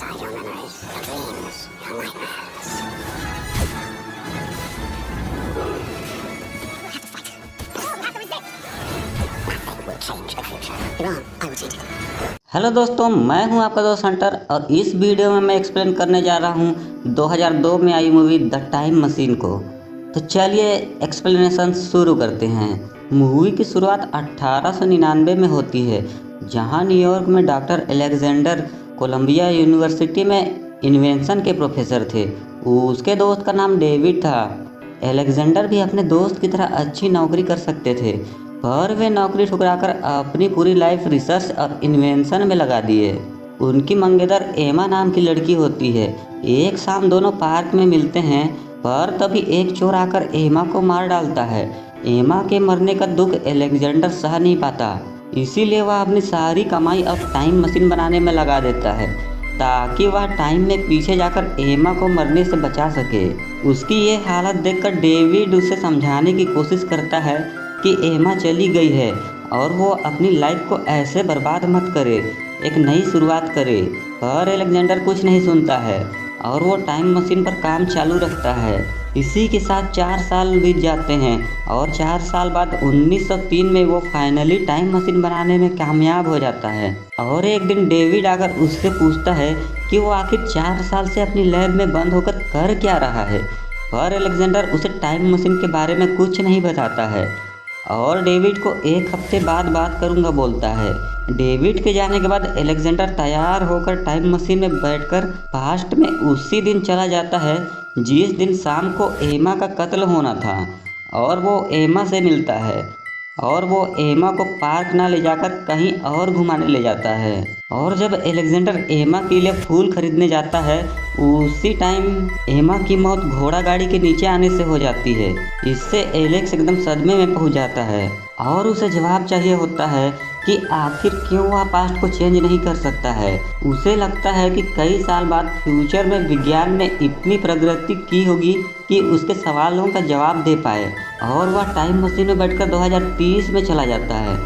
inside your memories, your dreams, your nightmares. Nothing will change the future. Iran, I will change it. Hello दोस्तों, मैं हूं आपका दोस्त Hunter और इस वीडियो में मैं एक्सप्लेन करने जा रहा हूं 2002 में आई मूवी द टाइम मशीन को। तो चलिए एक्सप्लेनेशन शुरू करते हैं। मूवी की शुरुआत 1899 में होती है, जहां न्यूयॉर्क में डॉक्टर अलेक्जेंडर कोलंबिया यूनिवर्सिटी में इन्वेंशन के प्रोफेसर थे। उसके दोस्त का नाम डेविड था। अलेक्जेंडर भी अपने दोस्त की तरह अच्छी नौकरी कर सकते थे, पर वे नौकरी ठुकराकर अपनी पूरी लाइफ रिसर्च और इन्वेंशन में लगा दिए। उनकी मंगेतर एमा नाम की लड़की होती है। एक शाम दोनों पार्क में मिलते हैं, पर तभी एक चोर आकर एमा को मार डालता है। एमा के मरने का दुख अलेक्जेंडर सह नहीं पाता, इसीलिए वह अपनी सारी कमाई अब टाइम मशीन बनाने में लगा देता है, ताकि वह टाइम में पीछे जाकर एमा को मरने से बचा सके। उसकी ये हालत देखकर डेविड उसे समझाने की कोशिश करता है कि एमा चली गई है और वो अपनी लाइफ को ऐसे बर्बाद मत करे, एक नई शुरुआत करे। पर अलेक्जेंडर कुछ नहीं सुनता है और वो टाइम मशीन पर काम चालू रखता है। इसी के साथ 4 साल बीत जाते हैं और 4 साल बाद 1903 में वो फाइनली टाइम मशीन बनाने में कामयाब हो जाता है। और एक दिन डेविड आकर उससे पूछता है कि वो आखिर 4 साल से अपनी लैब में बंद होकर कर क्या रहा है। पर अलेक्जेंडर उसे टाइम मशीन के बारे में कुछ नहीं बताता है और डेविड को 1 हफ्ते बाद बात करूंगा बोलता है। डेविड के जाने के बाद अलेक्जेंडर तैयार होकर टाइम मशीन में बैठकर पास्ट में उसी दिन चला जाता है जिस दिन शाम को एमा का कत्ल होना था, और वो एमा से मिलता है और वो एमा को पार्क ना ले जाकर कहीं और घुमाने ले जाता है। और जब अलेक्जेंडर एमा के लिए फूल खरीदने जाता है, उसी टाइम एमा की मौत घोड़ा गाड़ी के नीचे आने से हो जाती है। इससे एलेक्स एकदम सदमे में पहुंच जाता है और उसे जवाब चाहिए होता है कि आखिर क्यों वह पास्ट को चेंज नहीं कर सकता है। उसे लगता है कि कई साल बाद फ्यूचर में विज्ञान ने इतनी प्रगति की होगी कि उसके सवालों का जवाब दे पाए, और वह टाइम मशीन में बैठकर 2030 में चला जाता है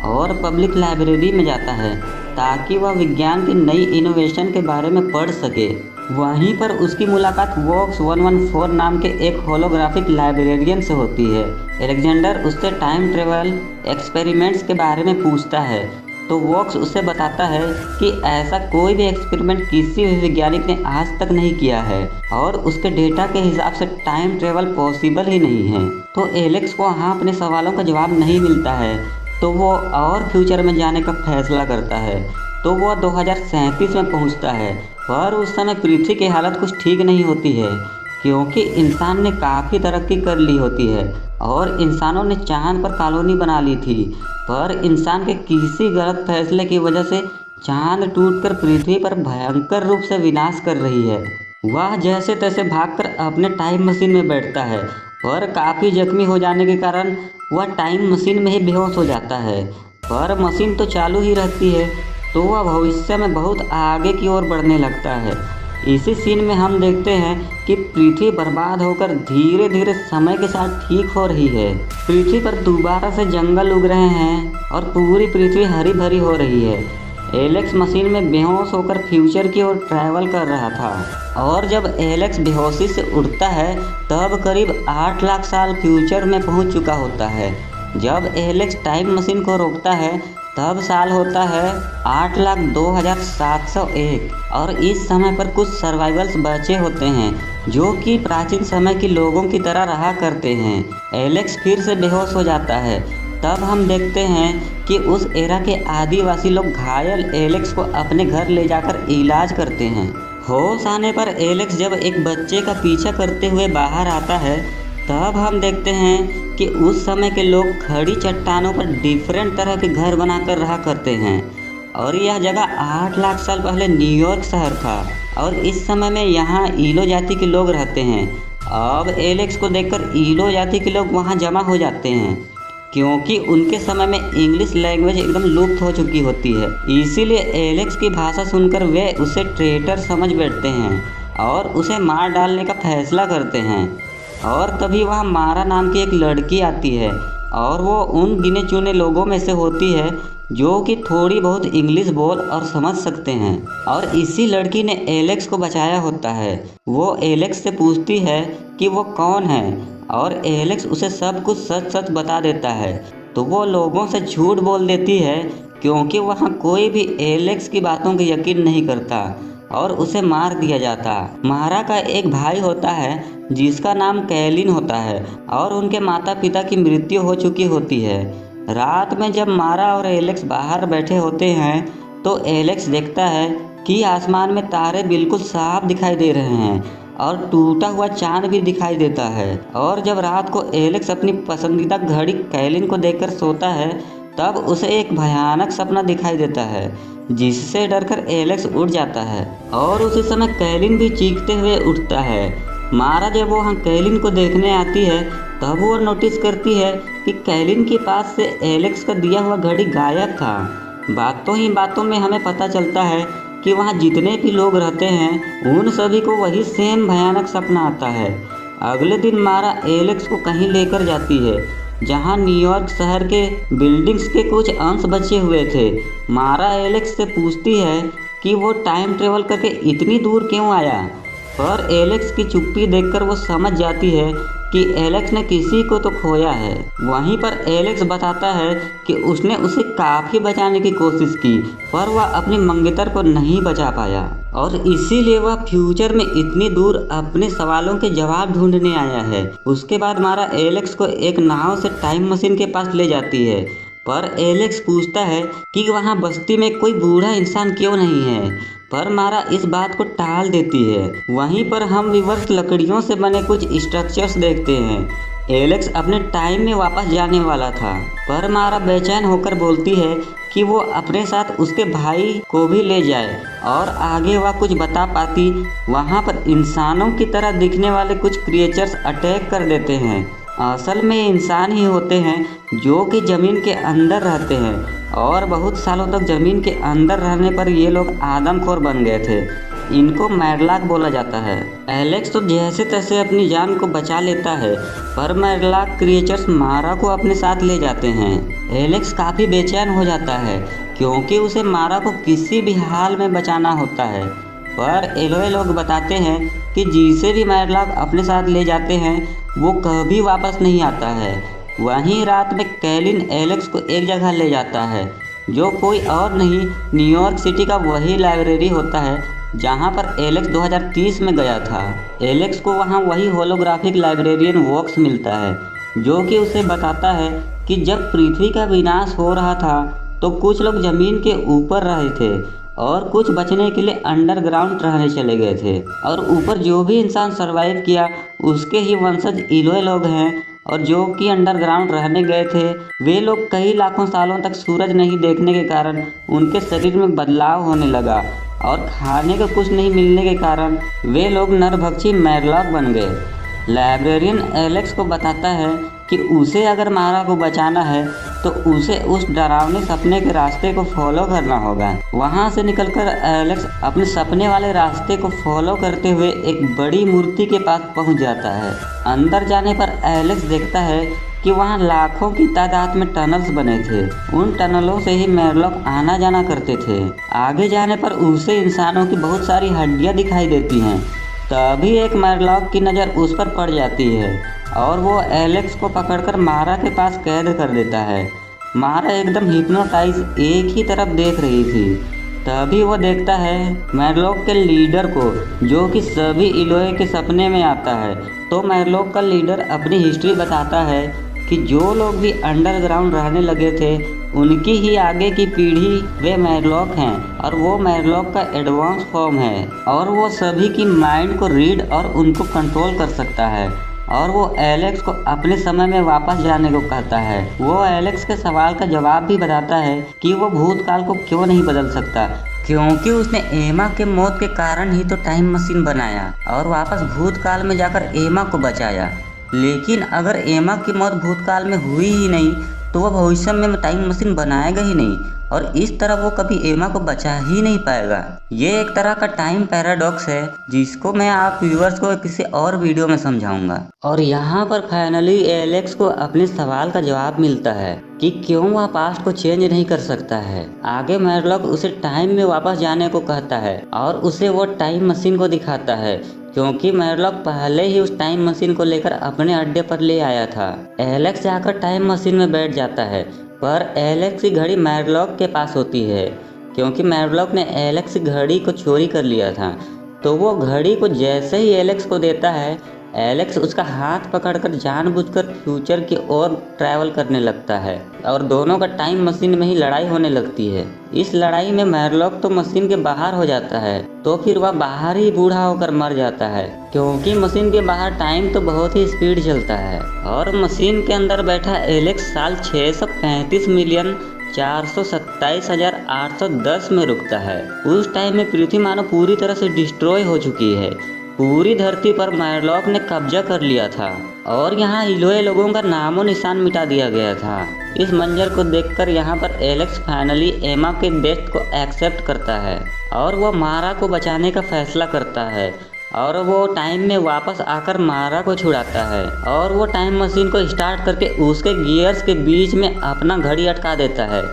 और पब्लिक लाइब्रेरी में जाता है ताकि वह विज्ञान की नई इनोवेशन के बारे में पढ़ सके। वहीं पर उसकी मुलाकात वॉक्स 114 नाम के एक होलोग्राफिक लाइब्रेरियन से होती है। अलेक्जेंडर उससे टाइम ट्रेवल एक्सपेरिमेंट्स के बारे में पूछता है, तो वॉक्स उसे बताता है कि ऐसा कोई भी एक्सपेरिमेंट किसी भी वैज्ञानिक ने आज तक नहीं किया है और उसके डेटा के हिसाब से टाइम ट्रेवल पॉसिबल ही नहीं है। तो एलेक्स को वहाँ अपने सवालों का जवाब नहीं मिलता है, तो वो और फ्यूचर में जाने का फैसला करता है। तो वह 2037 में पहुंचता है, पर उस समय पृथ्वी की हालत कुछ ठीक नहीं होती है, क्योंकि इंसान ने काफ़ी तरक्की कर ली होती है और इंसानों ने चांद पर कॉलोनी बना ली थी। पर इंसान के किसी गलत फैसले की वजह से चांद टूटकर पृथ्वी पर भयंकर रूप से विनाश कर रही है। वह जैसे तैसे भागकर अपने टाइम मशीन में बैठता है, पर काफ़ी जख्मी हो जाने के कारण वह टाइम मशीन में ही बेहोश हो जाता है। पर मशीन तो चालू ही रहती है, तो वह भविष्य में बहुत आगे की ओर बढ़ने लगता है। इसी सीन में हम देखते हैं कि पृथ्वी बर्बाद होकर धीरे धीरे समय के साथ ठीक हो रही है। पृथ्वी पर दोबारा से जंगल उग रहे हैं और पूरी पृथ्वी हरी भरी हो रही है। एलेक्स मशीन में बेहोश होकर फ्यूचर की ओर ट्रैवल कर रहा था, और जब एलेक्स बेहोशी से उठता है तब करीब 8 लाख साल फ्यूचर में पहुंच चुका होता है। जब एलेक्स टाइम मशीन को रोकता है तब साल होता है 8,02,701, और इस समय पर कुछ सर्वाइवल्स बचे होते हैं जो कि प्राचीन समय के लोगों की तरह रहा करते हैं। एलेक्स फिर से बेहोश हो जाता है। तब हम देखते हैं कि उस एरा के आदिवासी लोग घायल एलेक्स को अपने घर ले जाकर इलाज करते हैं। होश आने पर एलेक्स जब एक बच्चे का पीछा करते हुए बाहर आता है, तब हम देखते हैं कि उस समय के लोग खड़ी चट्टानों पर डिफरेंट तरह के घर बनाकर रहा करते हैं, और यह जगह 8 लाख साल पहले न्यूयॉर्क शहर था, और इस समय में यहाँ ईलो जाति के लोग रहते हैं। अब एलेक्स को देखकर ईलो जाति के लोग वहाँ जमा हो जाते हैं, क्योंकि उनके समय में इंग्लिश लैंग्वेज एकदम लुप्त हो चुकी होती है। इसीलिए एलेक्स की भाषा सुनकर वे उसे ट्रेटर समझ बैठते हैं और उसे मार डालने का फैसला करते हैं। और तभी वहाँ मारा नाम की एक लड़की आती है और वो उन गिने चुने लोगों में से होती है जो कि थोड़ी बहुत इंग्लिश बोल और समझ सकते हैं। और इसी लड़की ने एलेक्स को बचाया होता है। वो एलेक्स से पूछती है कि वो कौन है और एलेक्स उसे सब कुछ सच सच बता देता है। तो वो लोगों से झूठ बोल देती है क्योंकि वहाँ कोई भी एलेक्स की बातों को यकीन नहीं करता और उसे मार दिया जाता। मारा का एक भाई होता है जिसका नाम कैलिन होता है और उनके माता पिता की मृत्यु हो चुकी होती है। रात में जब मारा और एलेक्स बाहर बैठे होते हैं तो एलेक्स देखता है कि आसमान में तारे बिल्कुल साफ दिखाई दे रहे हैं और टूटा हुआ चांद भी दिखाई देता है। और जब रात को एलेक्स अपनी पसंदीदा घड़ी कैलिन को देखकर सोता है तब उसे एक भयानक सपना दिखाई देता है जिससे डरकर एलेक्स उठ जाता है और उसी समय कैलिन भी चीखते हुए उठता है। मारा जब वो वहाँ कैलिन को देखने आती है तब वो नोटिस करती है कि कैलिन के पास से एलेक्स का दिया हुआ घड़ी गायब था। बातों ही बातों में हमें पता चलता है कि वहाँ जितने भी लोग रहते हैं उन सभी को वही सेम भयानक सपना आता है। अगले दिन मारा एलेक्स को कहीं लेकर जाती है जहाँ न्यूयॉर्क शहर के बिल्डिंग्स के कुछ अंश बचे हुए थे। मारा एलेक्स से पूछती है कि वो टाइम ट्रेवल करके इतनी दूर क्यों आया, पर एलेक्स की चुप्पी देखकर वो समझ जाती है कि एलेक्स ने किसी को तो खोया है। वहीं पर एलेक्स बताता है कि उसने उसे काफ़ी बचाने की कोशिश की पर वह अपनी मंगेतर को नहीं बचा पाया और इसीलिए वह फ्यूचर में इतनी दूर अपने सवालों के जवाब ढूंढने आया है। उसके बाद मारा एलेक्स को एक नाव से टाइम मशीन के पास ले जाती है पर एलेक्स पूछता है कि वहाँ बस्ती में कोई बूढ़ा इंसान क्यों नहीं है, पर मारा इस बात को टाल देती है। वहीं पर हम रिवर्स लकड़ियों से बने कुछ स्ट्रक्चर्स देखते हैं। एलेक्स अपने टाइम में वापस जाने वाला था पर मारा बेचैन होकर बोलती है कि वो अपने साथ उसके भाई को भी ले जाए और आगे वह कुछ बता पाती। वहाँ पर इंसानों की तरह दिखने वाले कुछ क्रिएचर्स अटैक कर देते हैं। असल में इंसान ही होते हैं जो कि ज़मीन के अंदर रहते हैं और बहुत सालों तक ज़मीन के अंदर रहने पर ये लोग आदमखोर बन गए थे। इनको मैडलॉक बोला जाता है। एलेक्स तो जैसे तैसे अपनी जान को बचा लेता है पर मैडलॉक क्रिएचर्स मारा को अपने साथ ले जाते हैं। एलेक्स काफ़ी बेचैन हो जाता है क्योंकि उसे मारा को किसी भी हाल में बचाना होता है, पर एलोए लोग बताते हैं कि जिसे भी मैडलॉक अपने साथ ले जाते हैं वो कभी वापस नहीं आता है। वहीं रात में कैलिन एलेक्स को एक जगह ले जाता है जो कोई और नहीं न्यूयॉर्क सिटी का वही लाइब्रेरी होता है जहां पर एलेक्स 2030 में गया था। एलेक्स को वहां वही होलोग्राफिक लाइब्रेरियन वॉक्स मिलता है जो कि उसे बताता है कि जब पृथ्वी का विनाश हो रहा था तो कुछ लोग ज़मीन के ऊपर रहे थे और कुछ बचने के लिए अंडरग्राउंड रहने चले गए थे और ऊपर जो भी इंसान सरवाइव किया उसके ही वंशज इलोए लोग हैं। और जो कि अंडरग्राउंड रहने गए थे वे लोग कई लाखों सालों तक सूरज नहीं देखने के कारण उनके शरीर में बदलाव होने लगा और खाने को कुछ नहीं मिलने के कारण वे लोग नरभक्षी मैडलॉक बन गए। लाइब्रेरियन एलेक्स को बताता है कि उसे अगर मारा को बचाना है तो उसे उस डरावने सपने के रास्ते को फॉलो करना होगा। वहां से निकलकर एलेक्स अपने सपने वाले रास्ते को फॉलो करते हुए एक बड़ी मूर्ति के पास पहुंच जाता है। अंदर जाने पर एलेक्स देखता है कि वहां लाखों की तादाद में टनल्स बने थे। उन टनलों से ही मैडलॉक आना जाना करते थे। आगे जाने पर उसे इंसानों की बहुत सारी हड्डियां दिखाई देती हैं। तभी एक मैडलॉक की नज़र उस पर पड़ जाती है और वो एलेक्स को पकड़कर मारा के पास कैद कर देता है। मारा एकदम हिप्नोटाइज एक ही तरफ देख रही थी। तभी वो देखता है मैडलॉक के लीडर को जो कि सभी इलोए के सपने में आता है। तो मैडलॉक का लीडर अपनी हिस्ट्री बताता है कि जो लोग भी अंडरग्राउंड रहने लगे थे उनकी ही आगे की पीढ़ी वे मैडलॉक हैं और वो मैडलॉक का एडवांस फॉर्म है और वो सभी की माइंड को रीड और उनको कंट्रोल कर सकता है। और वो एलेक्स को अपने समय में वापस जाने को कहता है। वो एलेक्स के सवाल का जवाब भी बताता है कि वो भूतकाल को क्यों नहीं बदल सकता क्योंकि उसने एमा के मौत के कारण ही तो टाइम मशीन बनाया और वापस भूतकाल में जाकर एमा को बचाया। लेकिन अगर एमा की मौत भूतकाल में हुई ही नहीं तो वह भविष्य में टाइम मशीन बनाएगा ही नहीं। और इस तरह वो कभी एमा को बचा ही नहीं पाएगा। ये एक तरह का टाइम पैराडॉक्स है जिसको मैं आप व्यूअर्स को किसी और वीडियो में समझाऊंगा। और यहाँ पर फाइनली एलेक्स को अपने सवाल का जवाब मिलता है कि क्यों वह पास्ट को चेंज नहीं कर सकता है। आगे मैडलॉक उसे टाइम में वापस जाने को कहता है और उसे वो टाइम मशीन को दिखाता है, क्योंकि मैडलॉक पहले ही उस टाइम मशीन को लेकर अपने अड्डे पर ले आया था। एलेक्स जाकर टाइम मशीन में बैठ जाता है, पर एलेक्स की घड़ी मैडलॉक के पास होती है, क्योंकि मैडलॉक ने एलेक्स की घड़ी को चोरी कर लिया था। तो वो घड़ी को जैसे ही एलेक्स को देता है, एलेक्स उसका हाथ पकड़कर जानबूझकर फ्यूचर की ओर ट्रैवल करने लगता है और दोनों का टाइम मशीन में ही लड़ाई होने लगती है। इस लड़ाई में मैडलॉक तो मशीन के बाहर हो जाता है, तो फिर वह बाहर ही बूढ़ा होकर मर जाता है, क्योंकि मशीन के बाहर टाइम तो बहुत ही स्पीड चलता है और मशीन के अंदर बैठा एलेक्स साल 635,427,810 में रुकता है। उस टाइम में पृथ्वी मानो पूरी तरह से डिस्ट्रॉय हो चुकी है। पूरी धरती पर मैडलॉक ने कब्जा कर लिया था और यहाँ इलोए लोगों का नामो निशान मिटा दिया गया था। इस मंजर को देखकर यहाँ पर एलेक्स फाइनली एमा के डेथ को एक्सेप्ट करता है और वो मारा को बचाने का फैसला करता है और वो टाइम में वापस आकर मारा को छुड़ाता है और वो टाइम मशीन को स्टार्ट करके उसके गियर्स के बीच में अपना घड़ी अटका देता है।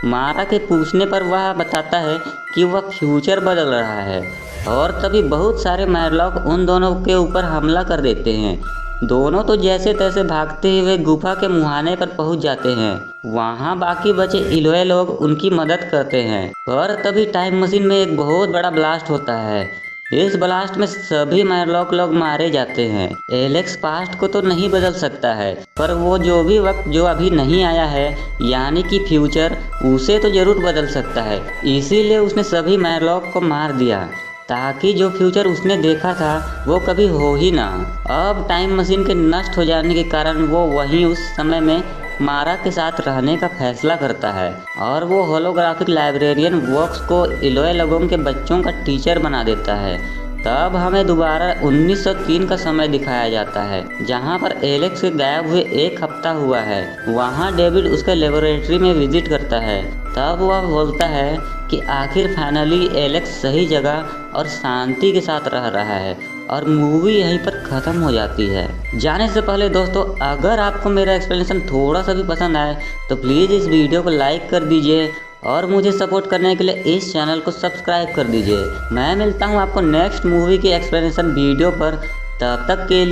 मारा के पूछने पर वह बताता है कि वह फ्यूचर बदल रहा है और तभी बहुत सारे मैडलॉक उन दोनों के ऊपर हमला कर देते हैं। दोनों तो जैसे तैसे भागते हुए गुफा के मुहाने पर पहुंच जाते हैं। वहां बाकी बचे इलोए लोग उनकी मदद करते हैं और तभी टाइम मशीन में एक बहुत बड़ा ब्लास्ट होता है। इस ब्लास्ट में सभी मैडलॉक लोग मारे जाते हैं। एलेक्स पास्ट को तो नहीं बदल सकता है, पर वो जो भी वक्त जो अभी नहीं आया है यानी कि फ्यूचर, उसे तो जरूर बदल सकता है। इसीलिए उसने सभी मैडलॉक को मार दिया ताकि जो फ्यूचर उसने देखा था वो कभी हो ही ना। अब टाइम मशीन के नष्ट हो जाने के कारण वो वहीं उस समय में मारा के साथ रहने का फैसला करता है और वो होलोग्राफिक लाइब्रेरियन वॉक्स को इलोए लोगों के बच्चों का टीचर बना देता है। तब हमें दोबारा 1903 का समय दिखाया जाता है, जहां पर एलेक्स के गायब हुए एक हफ्ता हुआ है। वहां डेविड उसके लेबोरेटरी में विजिट करता है। तब वह बोलता है कि आखिर फाइनली एलेक्स सही जगह और शांति के साथ रह रहा है और मूवी यहीं पर ख़त्म हो जाती है। जाने से पहले दोस्तों, अगर आपको मेरा एक्सप्लेनेशन थोड़ा सा भी पसंद आए तो प्लीज़ इस वीडियो को लाइक कर दीजिए और मुझे सपोर्ट करने के लिए इस चैनल को सब्सक्राइब कर दीजिए। मैं मिलता हूँ आपको नेक्स्ट मूवी की एक्सप्लेनेशन वीडियो पर। तब तक के लिए